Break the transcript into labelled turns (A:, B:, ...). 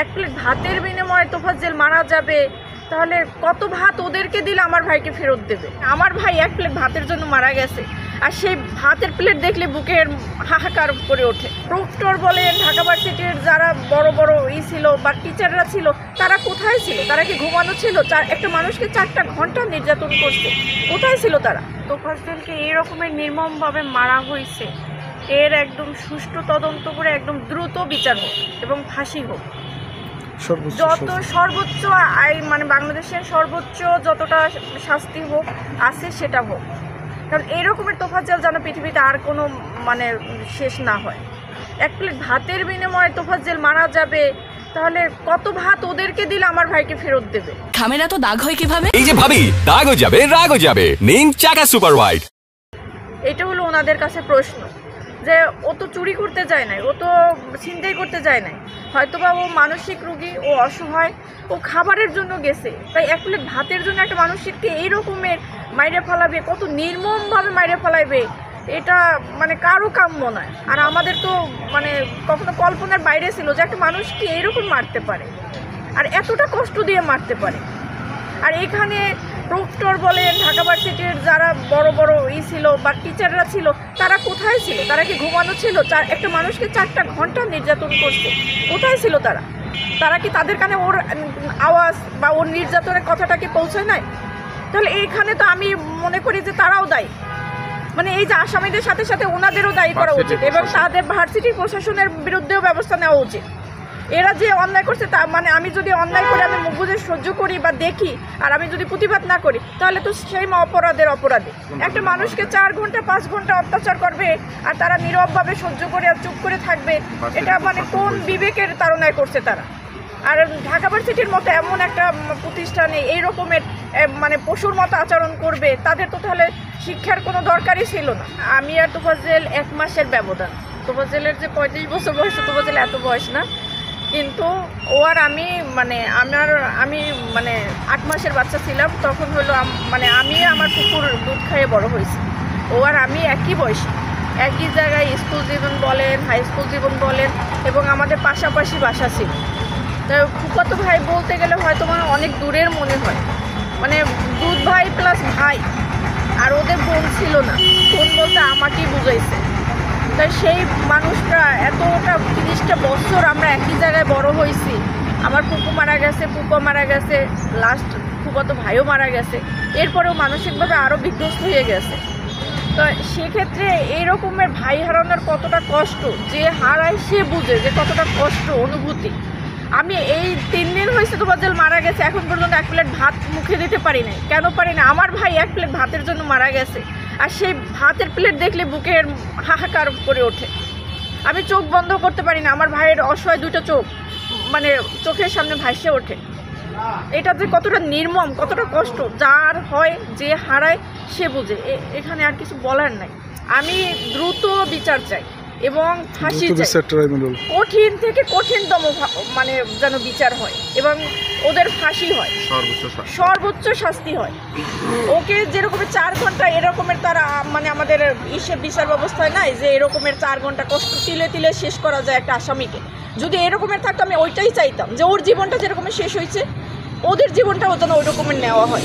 A: এক প্লেট ভাতের বিনিময়ে তোফাজ্জেল মারা যাবে, তাহলে কত ভাত ওদেরকে দিলে আমার ভাইকে ফেরত দেবে? আমার ভাই এক প্লেট ভাতের জন্য মারা গেছে, আর সেই ভাতের প্লেট দেখলে বুকের হাহাকার করে ওঠে। প্রক্টর বলেন, ঢাকা ভার্সিটির যারা বড় বড় ছিল বা টিচাররা ছিল, তারা কোথায় ছিল? তারা কি ঘুমানো ছিল? একটা মানুষকে 4টা ঘন্টা নির্যাতন করছে, কোথায় ছিল তারা? তোফাজ্জেলকে এই রকমের নির্মমভাবে মারা হয়েছে, এর একদম সুষ্ঠু তদন্ত করে একদম দ্রুত বিচার হোক এবং ফাঁসি হোক। যত সর্বোচ্চ মানে বাংলাদেশের সর্বোচ্চ যতটা শাস্তি হোক আছে সেটা হোক, কারণ এই রকমের তোফাজ্জেল যেন পৃথিবীতে আর কোনো মানে শেষ না হয়। এক প্লেট ভাতের বিনিময়ে তোফাজ্জেল মারা যাবে, তাহলে কত ভাত ওদেরকে দিলে আমার ভাইকে ফেরত দেবে?
B: খামেরা তো দাগ হয় কিভাবে?
C: এই যে ভাবি, দাগও যাবে রাগও যাবে, নিন চাকা সুপার হোয়াইট।
A: এটা হলো ওনাদের কাছে প্রশ্ন যে ও তো চুরি করতে যায় নাই, ও তো ছিনতাই করতে যায় নাই, হয়তোবা ও মানসিক রোগী, ও অসহায়, ও খাবারের জন্য গেছে, তাই এক প্লেট ভাতের জন্য একটা মানুষকে এই রকমের মাইরে ফেলাবে, কত নির্মমভাবে মাইরে ফেলাইবে, এটা মানে কারো কাম্য নয়। আর আমাদের তো মানে কখনো কল্পনার বাইরে ছিল যে একটা মানুষকে এইরকম মারতে পারে আর এতটা কষ্ট দিয়ে মারতে পারে। আর এখানে প্রক্টর বলেন, ঢাকা ভার্সিটির যারা বড় বড় ছিল বা টিচাররা ছিল, তারা কোথায় ছিল? তারা কি ঘুমানো ছিল? একটা মানুষকে 4টা ঘন্টা নির্যাতন করছে, কোথায় ছিল তারা? তারা কি তাদের কানে ওর আওয়াজ বা ওর নির্যাতনের কথাটা কি পৌঁছায় নাই? তাহলে এইখানে তো আমি মনে করি যে তারাও দায়ী, মানে এই যে আসামিদের সাথে সাথে ওনাদেরও দায়ী করা উচিত এবং তাদের ভার্সিটির প্রশাসনের বিরুদ্ধেও ব্যবস্থা নেওয়া উচিত। এরা যে অন্যায় করছে তা মানে আমি যদি অন্যায় করে আমি মুখ বুজে সহ্য করি বা দেখি আর আমি যদি প্রতিবাদ না করি, তাহলে তো সেই অপরাধের অপরাধী। একটা মানুষকে 4 ঘন্টা 5 ঘন্টা অত্যাচার করবে আর তারা নীরবভাবে সহ্য করে আর চুপ করে থাকবে, এটা মানে কোন বিবেকের তাড়নায় করছে তারা? আর ঢাকা ভার্সিটির মতো এমন একটা প্রতিষ্ঠানে এই রকমের মানে পশুর মতো আচরণ করবে, তাদের তো তাহলে শিক্ষার কোনো দরকারই ছিল না। আমি আর তোফাজ্জেল 1 মাসের ব্যবধান। তোফাজ্জেলের যে 35 বছর বয়স, তোফাজ্জেল এত বয়স না, কিন্তু ও আর আমি মানে আমি মানে 8 মাসের বাচ্চা ছিলাম, তখন হলো মানে আমি আমার কুকুর দুধ খাইয়ে বড় হয়েছি। ও আর আমি একই বয়সী, একই জায়গায় স্কুল জীবন বলেন, হাই স্কুল জীবন বলেন, এবং আমাদের পাশাপাশি বাসা ছিল। তো ফুফাতো ভাই বলতে গেলে হয়তো মানে অনেক দূরের মনে হয়, মানে দুধ ভাই প্লাস ভাই। আর ওদের বোন ছিল না, বোন বলতে আমাকেই বুঝাইছে। তাই সেই মানুষটা এতটা 30টা বছর আমরা একই জায়গায় বড় হয়েছি, আমার ফুপু মারা গেছে, ফুপা মারা গেছে, লাস্ট ফুফাতো ভাইও মারা গেছে, এরপরেও মানসিকভাবে আরও বিধ্বস্ত হয়ে গেছে। তো সেক্ষেত্রে এই রকমের ভাই হারানোর কতটা কষ্ট, যে হারায় সে বুঝে যে কতটা কষ্ট অনুভূতি। আমি এই 3 দিন হয়েছে তোফাজ্জেল মারা গেছে, এখন পর্যন্ত 1 প্লেট ভাত মুখে দিতে পারি নাই। কেন পারি না? আমার ভাই 1 প্লেট ভাতের জন্য মারা গেছে, আর সেই ভাতের প্লেট দেখলে বুকের হাহাকার করে ওঠে। আমি চোখ বন্ধ করতে পারি না, আমার ভাইয়ের অসহায় 2টা চোখ মানে চোখের সামনে ভাসে ওঠে। এটা যে কতটা নির্মম, কতটা কষ্ট, যার হয় যে হারায় সে বুঝে। এখানে আর কিছু বলার নাই। আমি দ্রুত বিচার চাই এবং ফাঁসি চাই, কঠিন থেকে কঠিনতম মানে যেন বিচার হয় এবং ওদের ফাঁসি হয়, সর্বোচ্চ শাস্তি হয়। ওকে যেরকমের 4 ঘন্টা এরকমের তারা মানে আমাদের বিচার ব্যবস্থায় নাই যে এরকমের 4 ঘন্টা কষ্ট তিলে তিলে শেষ করা যায় একটা আসামিকে। যদি এরকমের থাকতো আমি ওইটাই চাইতাম যে ওর জীবনটা যেরকমের শেষ হয়েছে ওদের জীবনটাও যেন ওই রকমের নেওয়া হয়।